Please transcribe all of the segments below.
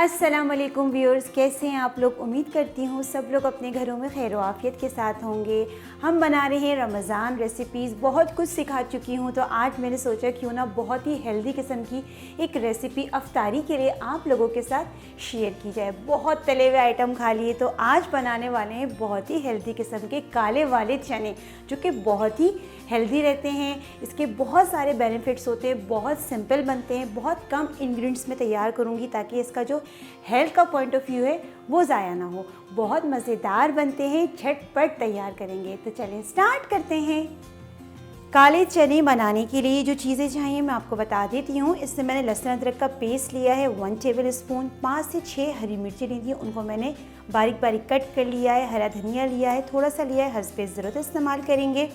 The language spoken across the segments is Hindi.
अस्सलाम वालेकुम व्यूअर्स, कैसे हैं आप लोग। उम्मीद करती हूँ सब लोग अपने घरों में खैर आफियत के साथ होंगे। हम बना रहे हैं रमज़ान रेसिपीज़। बहुत कुछ सिखा चुकी हूँ, तो आज मैंने सोचा क्यों ना बहुत ही हेल्दी किस्म की एक रेसिपी अफ्तारी के लिए आप लोगों के साथ शेयर की जाए। बहुत तले हुए आइटम खा लिए, तो आज बनाने वाले हैं बहुत ही हेल्दी किस्म के काले वाले चने, जो कि बहुत ही हेल्दी रहते हैं। इसके बहुत सारे बेनिफिट्स होते हैं, बहुत सिंपल बनते हैं, बहुत कम इंग्रेडिएंट्स में तैयार करूँगी ताकि इसका जो हेल्थ का पॉइंट ऑफ व्यू है वो ज़ाया ना हो। बहुत मज़ेदार बनते हैं, झटपट तैयार करेंगे। तो चलें स्टार्ट करते हैं। काले चने बनाने के लिए जो चीज़ें चाहिए मैं आपको बता देती हूँ। इससे मैंने लहसुन अदरक का पेस्ट लिया है 1 टेबल स्पून, 5 से 6 हरी मिर्ची ली थी, उनको मैंने बारीक बारीक कट कर लिया है। हरा धनिया लिया है, थोड़ा सा लिया है, हस्बे ज़रूरत इस्तेमाल करेंगे।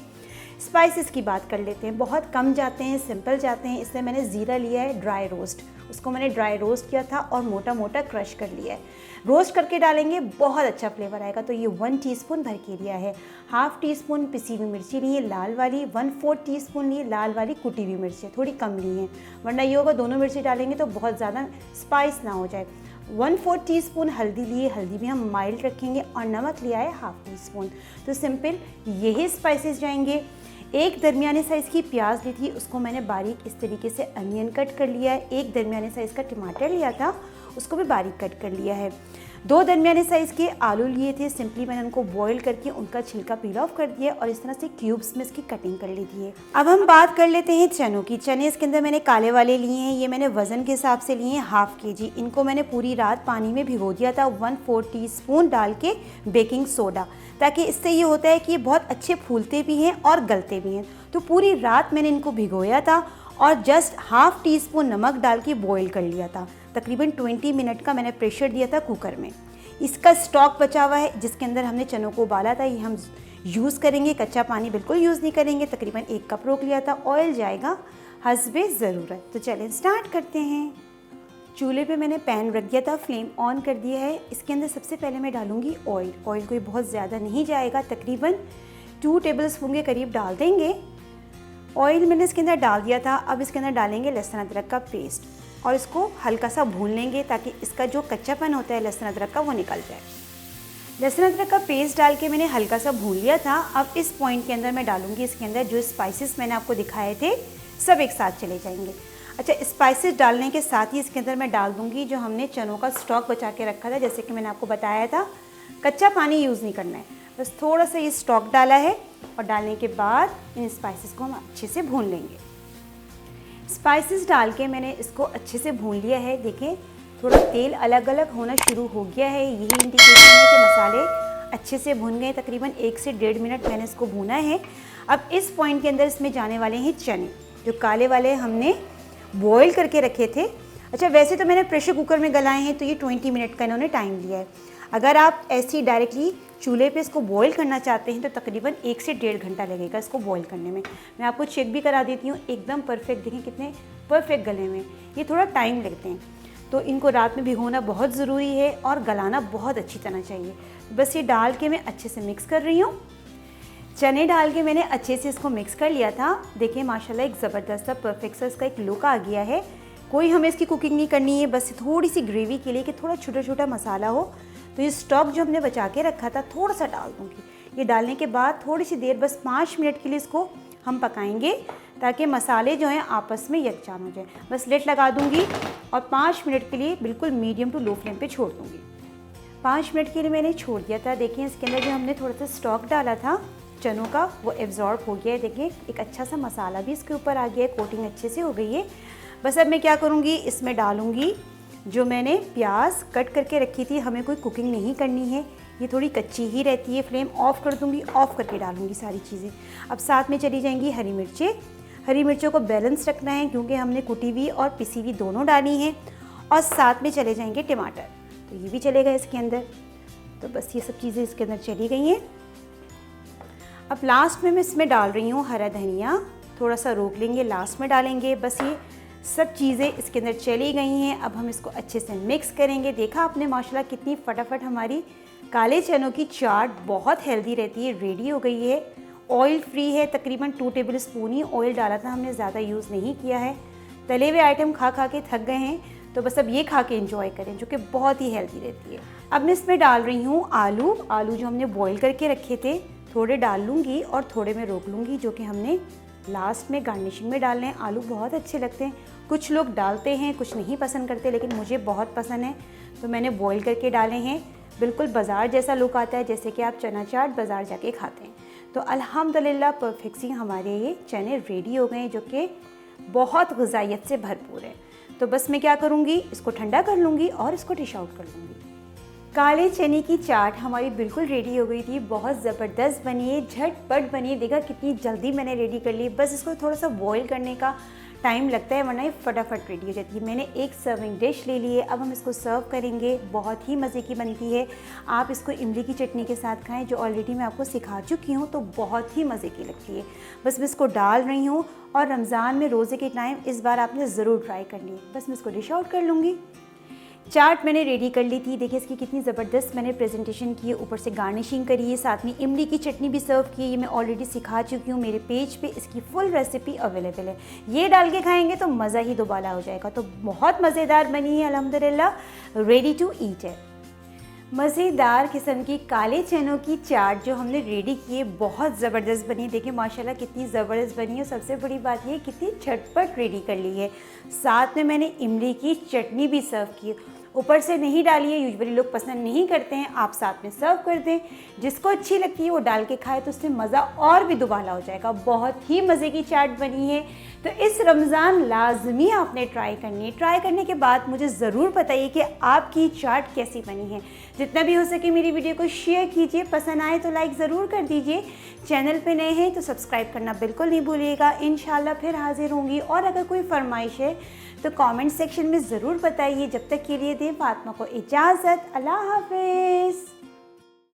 स्पाइसेस की बात कर लेते हैं, बहुत कम जाते हैं, सिंपल जाते हैं। इसलिए मैंने ज़ीरा लिया है ड्राई रोस्ट, उसको मैंने ड्राई रोस्ट किया था और मोटा मोटा क्रश कर लिया है। रोस्ट करके डालेंगे, बहुत अच्छा फ्लेवर आएगा। तो ये 1 टीस्पून भर के लिया है। हाफ़ टी स्पून पिसी हुई मिर्ची ली है लाल वाली, 1/4 टीस्पून ली लाल वाली कुटी हुई मिर्ची, थोड़ी कम ली है, वरना ये होगा दोनों मिर्ची डालेंगे तो बहुत ज़्यादा स्पाइस ना हो जाए। 1/4 टीस्पून हल्दी लिए, हल्दी भी हम माइल्ड रखेंगे, और नमक लिया है हाफ़ टी स्पून। तो सिंपल यही स्पाइसेस जाएंगे। एक दरमियाने साइज़ की प्याज ली थी, उसको मैंने बारीक इस तरीके से अनियन कट कर लिया है। एक दरमियाने साइज़ का टमाटर लिया था, उसको भी बारीक कट कर लिया है। 2 दरमियाने साइज़ के आलू लिए थे, सिंपली मैंने उनको बॉईल करके उनका छिलका पील ऑफ कर दिया और इस तरह से क्यूब्स में इसकी कटिंग कर ली थी। अब हम बात कर लेते हैं चनों की। चने इसके अंदर मैंने काले वाले लिए हैं, ये मैंने वज़न के हिसाब से लिए हैं ½ kg। इनको मैंने पूरी रात पानी में भिगो दिया था 1/4 टीस्पून डाल के बेकिंग सोडा, ताकि इससे ये होता है कि ये बहुत अच्छे फूलते भी हैं और गलते भी हैं। तो पूरी रात मैंने इनको भिगोया था और जस्ट ½ टीस्पून नमक डाल के बॉईल कर लिया था। तकरीबन 20 मिनट का मैंने प्रेशर दिया था कुकर में। इसका स्टॉक बचा हुआ है जिसके अंदर हमने चनों को उबाला था, ये हम यूज़ करेंगे। कच्चा पानी बिल्कुल यूज़ नहीं करेंगे। तकरीबन 1 कप रोक लिया था। ऑयल जाएगा हस्बे ज़रूरत। तो चलें स्टार्ट करते हैं। चूल्हे पे मैंने पैन रख दिया था, फ्लेम ऑन कर दिया है। इसके अंदर सबसे पहले मैं डालूंगी ऑयल। ऑयल कोई बहुत ज़्यादा नहीं जाएगा, तकरीबन 2 टेबल स्पून के करीब डाल देंगे। ऑयल मैंने इसके अंदर डाल दिया था। अब इसके अंदर डालेंगे लहसुन अदरक का पेस्ट और इसको हल्का सा भून लेंगे ताकि इसका जो कच्चापन होता है लहसुन अदरक का वो निकल जाए। लहसुन अदरक का पेस्ट डाल के मैंने हल्का सा भून लिया था। अब इस पॉइंट के अंदर मैं डालूंगी इसके अंदर जो स्पाइसेस मैंने आपको दिखाए थे, सब एक साथ चले जाएंगे। अच्छा, स्पाइसेस डालने के साथ ही इसके अंदर मैं डाल दूंगी जो हमने चनों का स्टॉक बचा के रखा था। जैसे कि मैंने आपको बताया था, कच्चा पानी यूज़ नहीं करना है, बस थोड़ा सा ये स्टॉक डाला है। और डालने के बाद इन स्पाइसेस को हम अच्छे से भून लेंगे। स्पाइसेस डाल के मैंने इसको अच्छे से भून लिया है। देखें, थोड़ा तेल अलग अलग होना शुरू हो गया है। यही इंडिकेशन है कि मसाले अच्छे से भून गए। तकरीबन 1 से 1.5 मिनट मैंने इसको भूना है। अब इस पॉइंट के अंदर इसमें जाने वाले हैं चने, जो काले वाले हमने बॉईल करके रखे थे। अच्छा, वैसे तो मैंने प्रेशर कुकर में गलाए हैं, तो ये 20 मिनट का इन्होंने टाइम लिया है। अगर आप ऐसे ही डायरेक्टली चूल्हे पे इसको बॉईल करना चाहते हैं तो तकरीबन 1 से 1.5 घंटा लगेगा इसको बॉईल करने में। मैं आपको चेक भी करा देती हूँ, एकदम परफेक्ट। देखें कितने परफेक्ट गले में। ये थोड़ा टाइम लगते हैं, तो इनको रात में भिगोना बहुत ज़रूरी है और गलाना बहुत अच्छी तरह चाहिए। बस ये डाल के मैं अच्छे से मिक्स कर रही हूँ। चने डाल के मैंने अच्छे से इसको मिक्स कर लिया था। देखिए माशाल्लाह एक ज़बरदस्त सा परफेक्ट सा इसका एक लुक आ गया है। कोई हमें इसकी कुकिंग नहीं करनी है, बस थोड़ी सी ग्रेवी के लिए कि थोड़ा छोटा छोटा मसाला हो। तो ये स्टॉक जो हमने बचा के रखा था थोड़ा सा डाल दूँगी। ये डालने के बाद थोड़ी सी देर, बस 5 मिनट के लिए इसको हम पकाएंगे ताकि मसाले जो हैं आपस में यकजान हो जाए। बस लिड लगा दूँगी और 5 मिनट के लिए बिल्कुल मीडियम टू लो फ्लेम पे छोड़ दूँगी। 5 मिनट के लिए मैंने छोड़ दिया था। देखिए इसके अंदर जो हमने थोड़ा सा स्टॉक डाला था चनों का, वो एब्जॉर्ब हो गया है। देखिए एक अच्छा सा मसाला भी इसके ऊपर आ गया है, कोटिंग अच्छे से हो गई है। बस अब मैं क्या करूँगी, इसमें डालूँगी जो मैंने प्याज कट करके रखी थी। हमें कोई कुकिंग नहीं करनी है, ये थोड़ी कच्ची ही रहती है। फ्लेम ऑफ कर दूँगी, ऑफ करके डालूँगी सारी चीज़ें। अब साथ में चली जाएंगी हरी मिर्चें। हरी मिर्चों को बैलेंस रखना है क्योंकि हमने कुटी हुई और पिसी हुई दोनों डाली हैं। और साथ में चले जाएंगे टमाटर, तो ये भी चलेगा इसके अंदर। तो बस ये सब चीज़ें इसके अंदर चली गई हैं। अब लास्ट में मैं इसमें डाल रही हूँ हरा धनिया। थोड़ा सा रोक लेंगे, लास्ट में डालेंगे। बस ये सब चीज़ें इसके अंदर चली गई हैं। अब हम इसको अच्छे से मिक्स करेंगे। देखा आपने माशाल्लाह कितनी फटाफट हमारी काले चनों की चाट बहुत हेल्दी रहती है, रेडी हो गई है। ऑयल फ्री है, तकरीबन 2 टेबल स्पून ही ऑयल डाला था हमने, ज़्यादा यूज़ नहीं किया है। तले हुए आइटम खा खा के थक गए हैं, तो बस अब ये खा के एंजॉय करें, जो कि बहुत ही हेल्दी रहती है। अब मैं इसमें डाल रही हूँ आलू जो हमने बॉईल करके रखे थे, थोड़े डाल लूँगी और थोड़े में रोक लूँगी, जो कि हमने लास्ट में गार्निशिंग में डालने हैं। आलू बहुत अच्छे लगते हैं, कुछ लोग डालते हैं, कुछ नहीं पसंद करते, लेकिन मुझे बहुत पसंद है, तो मैंने बॉईल करके डाले हैं। बिल्कुल बाज़ार जैसा लुक आता है, जैसे कि आप चना चाट बाज़ार जाके खाते हैं। तो अल्हम्दुलिल्लाह परफेक्ट सी हमारे ये चने रेडी हो गए हैं, जो कि बहुत ग़िज़ाइयत से भरपूर है। तो बस मैं क्या करूँगी, इसको ठंडा कर लूँगी और इसको डिश आउट कर लूँगी। काले चने की चाट हमारी बिल्कुल रेडी हो गई थी, बहुत ज़बरदस्त बनी है, झटपट बनी है। देखा कितनी जल्दी मैंने रेडी कर ली, बस इसको थोड़ा सा बॉईल करने का टाइम लगता है, वरना ये फटाफट रेडी हो जाती है। मैंने एक सर्विंग डिश ले ली है, अब हम इसको सर्व करेंगे। बहुत ही मज़े की बनती है, आप इसको इमली की चटनी के साथ खाएं, जो ऑलरेडी मैं आपको सिखा चुकी हूँ, तो बहुत ही मज़े की लगती है। बस मैं इसको डाल रही हूँ, और रमज़ान में रोज़े के टाइम इस बार आपने ज़रूर ट्राई करनी है। बस मैं इसको डिश आउट कर लूँगी। चाट मैंने रेडी कर ली थी, देखिए इसकी कितनी ज़बरदस्त मैंने प्रेजेंटेशन की है, ऊपर से गार्निशिंग करी है, साथ में इमली की चटनी भी सर्व की है। ये मैं ऑलरेडी सिखा चुकी हूँ, मेरे पेज पे इसकी फुल रेसिपी अवेलेबल है। ये डाल के खाएंगे तो मज़ा ही दोबाला हो जाएगा। तो बहुत मज़ेदार बनी है, अल्हम्दुलिल्लाह, रेडी टू ईट है। मज़ेदार किस्म की काले चनों की चाट जो हमने रेडी की है, बहुत ज़बरदस्त बनी है। देखिए माशाल्लाह कितनी ज़बरदस्त बनी है। सबसे बड़ी बात ये कितनी झटपट रेडी कर ली है। साथ में मैंने इमली की चटनी भी सर्व की, ऊपर से नहीं डाली है, यूजुअली लोग पसंद नहीं करते हैं, आप साथ में सर्व कर दें। जिसको अच्छी लगती है वो डाल के खाए, तो उससे मज़ा और भी दुबाला हो जाएगा। बहुत ही मज़े की चाट बनी है, तो इस रमज़ान लाजमी आपने ट्राई करनी है। ट्राई करने के बाद मुझे ज़रूर बताइए कि आपकी चाट कैसी बनी है। जितना भी हो सके मेरी वीडियो को शेयर कीजिए, पसंद आए तो लाइक ज़रूर कर दीजिए। चैनल पे नए हैं तो सब्सक्राइब करना बिल्कुल नहीं भूलिएगा। इंशाल्लाह फिर हाजिर होंगी, और अगर कोई फरमाइश है तो कमेंट सेक्शन में ज़रूर बताइए। जब तक के लिए दें फातिमा को इजाज़त। अल्लाह हाफ़िज़।